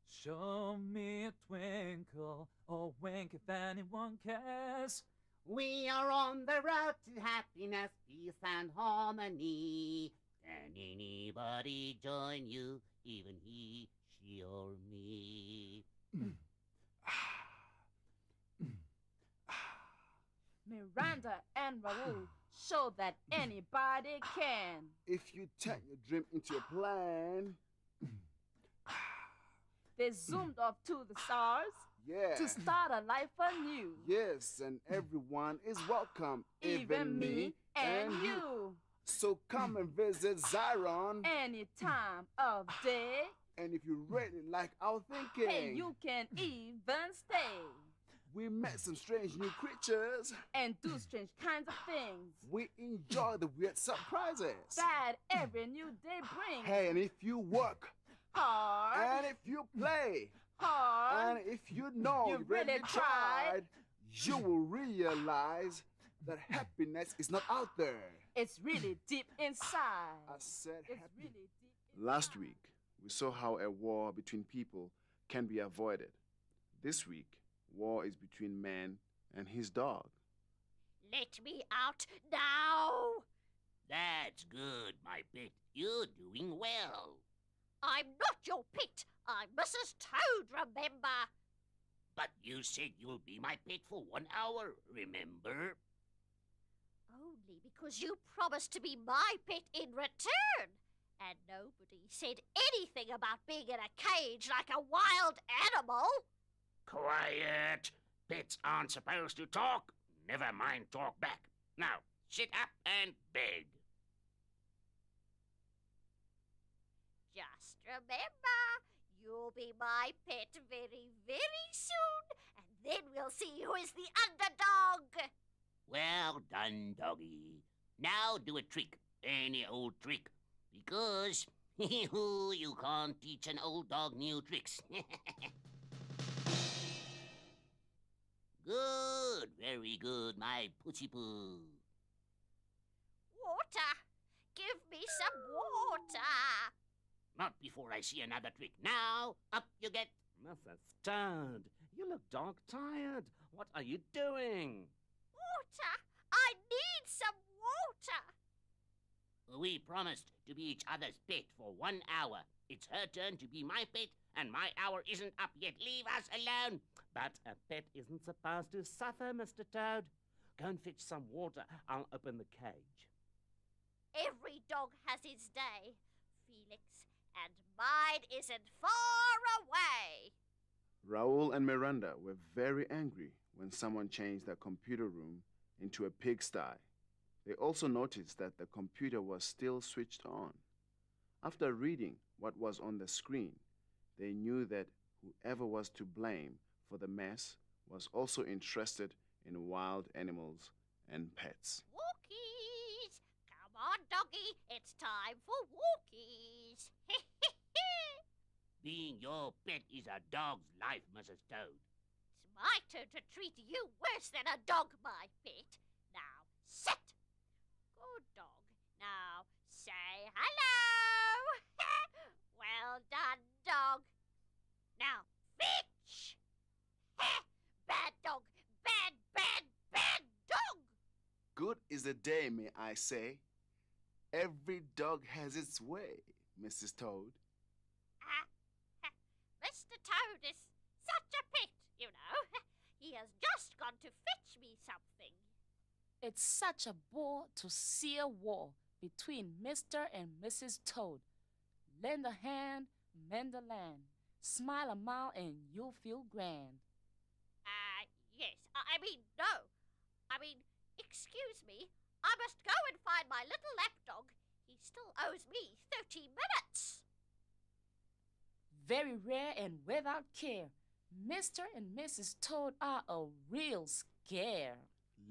Show me a twinkle or wink if anyone cares. We are on the road to happiness, peace, and harmony. Can anybody join you, even he, she, or me? Miranda and Raoul show that anybody can. If you turn your dream into a plan. They zoomed off to the stars Yeah. to start a life anew. Yes, and everyone is welcome. Even me and you. So come and visit Zyron. Any time of day. And if you really like our thinking, Hey, you can even stay. We met some strange new creatures. And do strange kinds of things We enjoy the weird surprises. that every new day brings. Hey, and if you work, Hard, and if you play, hard. and if you know You you really really tried, you will realize that happiness is not out there. It's really deep inside. I said It's happy. really deep inside. Last week, we saw how a war between people can be avoided. This week, war is between man and his dog. Let me out now! That's good, my pet. You're doing well. I'm not your pet. I'm Mrs. Toad, remember? But you said you'll be my pet for 1 hour, remember? Only because you promised to be my pet in return. And nobody said anything about being in a cage like a wild animal. Quiet! Pets aren't supposed to talk. Never mind talk back. Now, sit up and beg. Just remember, you'll be my pet very, very soon, and then we'll see who is the underdog. Well done, doggy. Now do a trick. Any old trick. Because you can't teach an old dog new tricks. Good, very good, my pussy-poo. Water! Give me some water! Not before I see another trick. Now, up you get. Mrs. Toad, you look dog-tired. What are you doing? Water! I need some water! We promised to be each other's pet for 1 hour. It's her turn to be my pet, and my hour isn't up yet. Leave us alone. But a pet isn't supposed to suffer, Mr. Toad. Go and fetch some water. I'll open the cage. Every dog has his day, Felix, and mine isn't far away. Raoul and Miranda were very angry when someone changed their computer room into a pigsty. They also noticed that the computer was still switched on. After reading what was on the screen, they knew that whoever was to blame for the mess was also interested in wild animals and pets. Walkies! Come on, doggy, it's time for walkies. Being your pet is a dog's life, Mrs. Toad. It's my turn to treat you worse than a dog, my pet. Now, sit! Good dog. Now, say hello! Well done, dog. Now, fetch! Bad dog! Bad, bad, bad dog! Good is the day, may I say. Every dog has its way, Mrs. Toad. Mr. Toad is such a pet, you know. He has just gone to fetch me something. It's such a bore to see a war between Mr. and Mrs. Toad. Lend a hand, mend a land. Smile a mile and you'll feel grand. Yes. No. Excuse me. I must go and find my little lapdog. He still owes me 30 minutes. Very rare and without care. Mr. and Mrs. Toad are a real scare.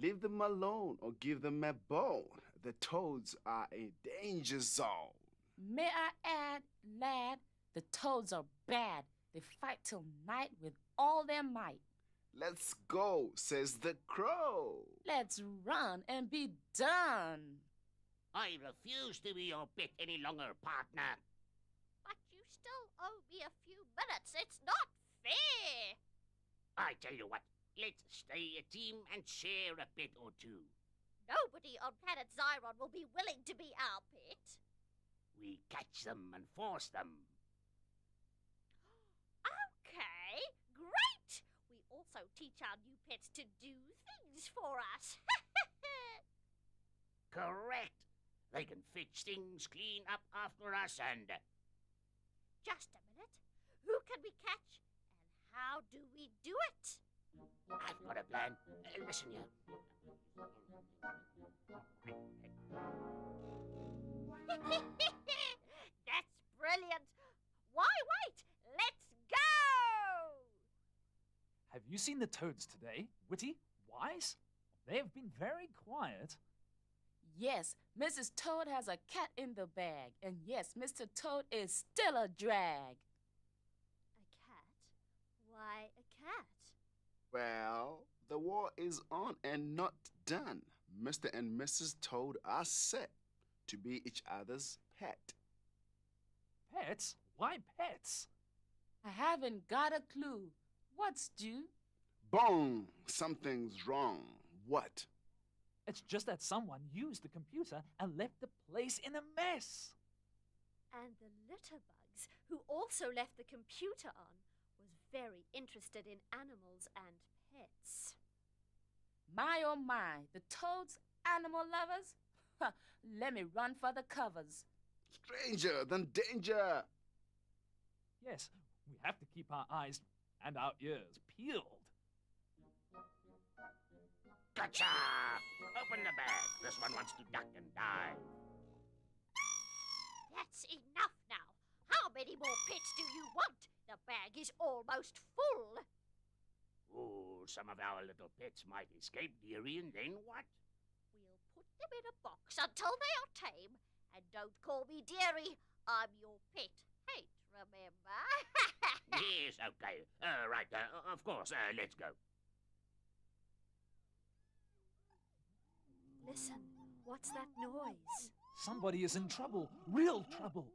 Leave them alone or give them a bone. The toads are a danger zone. May I add, lad, the Toads are bad. They fight till night with all their might. Let's go, says the crow. Let's run and be done. I refuse to be your pet any longer, partner. But you still owe me a few minutes. It's not fair. I tell you what, let's stay a team and share a bit or two. Nobody on planet Zyron will be willing to be our pet. We catch them and force them. Okay, great. We also teach our new pets to do things for us. Correct. They can fetch things, clean up after us, and... Just a minute. Who can we catch? And how do we do it? I've got a plan. Listen here. That's brilliant. Why wait? Let's go! Have you seen the toads today? Witty? Wise? They have been very quiet. Yes, Mrs. Toad has a cat in the bag. And yes, Mr. Toad is still a drag. A cat? Why a cat? Well, the war is on and not done. Mr. and Mrs. Toad are set to be each other's pet. Pets? Why pets? I haven't got a clue. What's due? Bong! Something's wrong. What? It's just that someone used the computer and left the place in a mess. And the litterbugs, who also left the computer on, was very interested in animals and pets. My oh my, the Toads animal lovers? Huh, let me run for the covers. Stranger than danger! Yes, we have to keep our eyes and our ears peeled. Gotcha! Open the bag. This one wants to duck and dive. That's enough now. How many more pets do you want? The bag is almost full. Oh, some of our little pets might escape, dearie, and then what? We'll put them in a box until they are tame. And don't call me dearie. I'm your pet. Hate, remember? Yes, okay. Right, of course, let's go. Listen, what's that noise? Somebody is in trouble. Real trouble.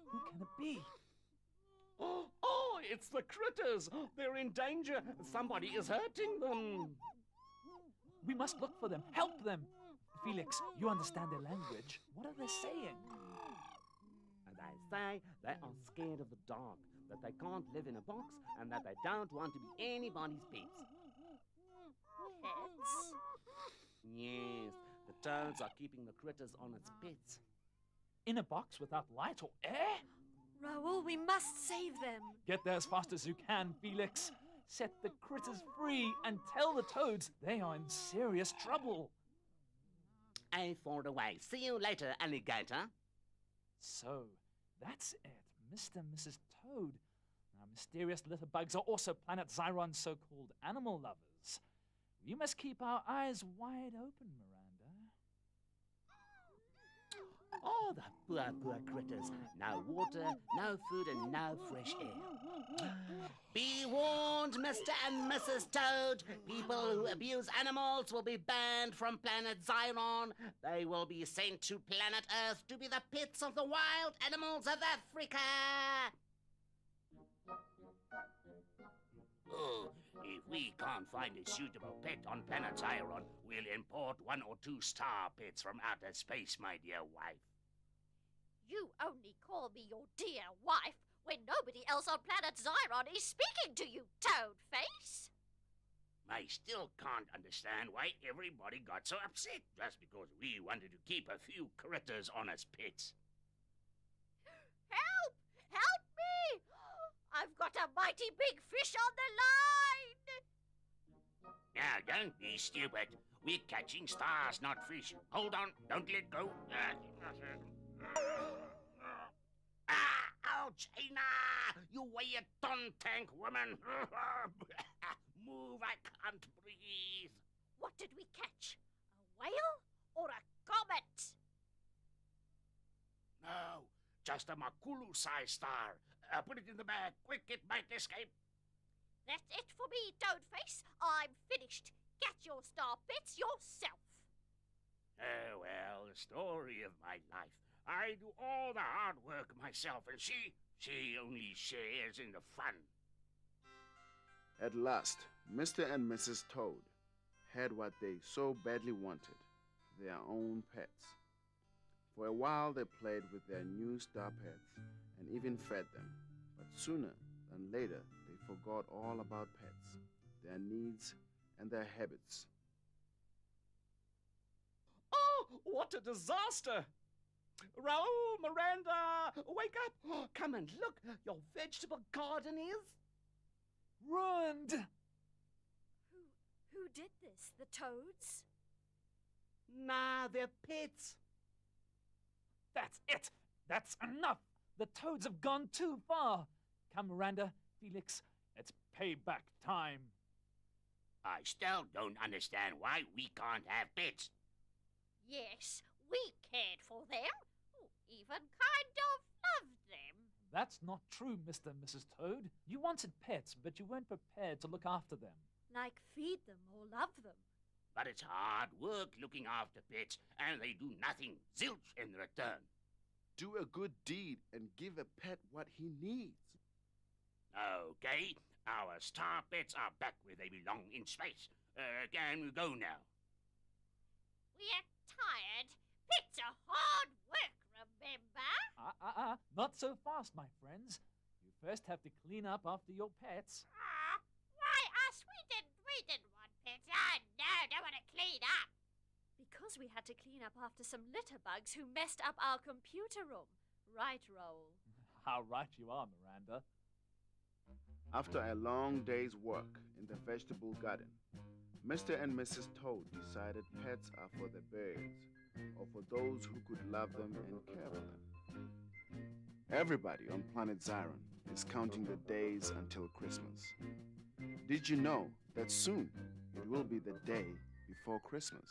Who can it be? Oh, it's the critters. They're in danger. Somebody is hurting them. We must look for them. Help them. Felix, you understand their language. What are they saying? They say they are scared of the dark, that they can't live in a box, and that they don't want to be anybody's pets. Pets? Yes, the toads are keeping the critters on its pets. In a box without light or air? Raoul, we must save them. Get there as fast as you can, Felix. Set the critters free and tell the toads they are in serious trouble. A for the way. See you later, alligator. So, that's it. Mr. and Mrs. Toad. Our mysterious little bugs are also planet Zyron's so-called animal lovers. We must keep our eyes wide open, Miranda. Oh, the poor critters. No water, no food, and no fresh air. Be warned, Mr. and Mrs. Toad. People who abuse animals will be banned from planet Zyron. They will be sent to planet Earth to be the pets of the wild animals of Africa. Oh, if we can't find a suitable pet on planet Zyron, we'll import 1 or 2 star pets from outer space, my dear wife. You only call me your dear wife when nobody else on planet Zyron is speaking to you, Toadface. I still can't understand why everybody got so upset just because we wanted to keep a few critters on as pets. Help! Help me! I've got a mighty big fish on the line! Now, don't be stupid. We're catching stars, not fish. Hold on, don't let go. Ouch, Hina! You weigh a ton, tank woman. Move, I can't breathe. What did we catch? A whale or a comet? No, just a Makulu-sized star. Put it in the bag. Quick, it might escape. That's it for me, Toadface. I'm finished. Catch your star pets yourself. Oh, well, the story of my life. I do all the hard work myself, and she only shares in the fun. At last, Mr. and Mrs. Toad had what they so badly wanted, their own pets. For a while they played with their new star pets and even fed them, but sooner than later they forgot all about pets, their needs, and their habits. Oh, what a disaster! Raoul, Miranda, wake up! Oh, come and look, your vegetable garden is Ruined! Who did this? The toads? Nah, they're pets. That's it! That's enough! The toads have gone too far! Come, Miranda, Felix, it's payback time. I still don't understand why we can't have pets. Yes, we cared for them. Even kind of loved them. That's not true, Mr. and Mrs. Toad. You wanted pets, but you weren't prepared to look after them. Like feed them or love them. But it's hard work looking after pets, and they do nothing zilch in return. Do a good deed and give a pet what he needs. Okay, our star pets are back where they belong in space. Can we go now? We're tired. Pets are hard work, remember? Not so fast, my friends. You first have to clean up after your pets. Why us? We didn't want pets. Oh, no, don't want to clean up. Because we had to clean up after some litter bugs who messed up our computer room. Right, Raoul? How right you are, Miranda. After a long day's work in the vegetable garden, Mr. and Mrs. Toad decided pets are for the birds, or for those who could love them and care for them. Everybody on planet Zyron is counting the days until Christmas. Did you know that soon it will be the day before Christmas?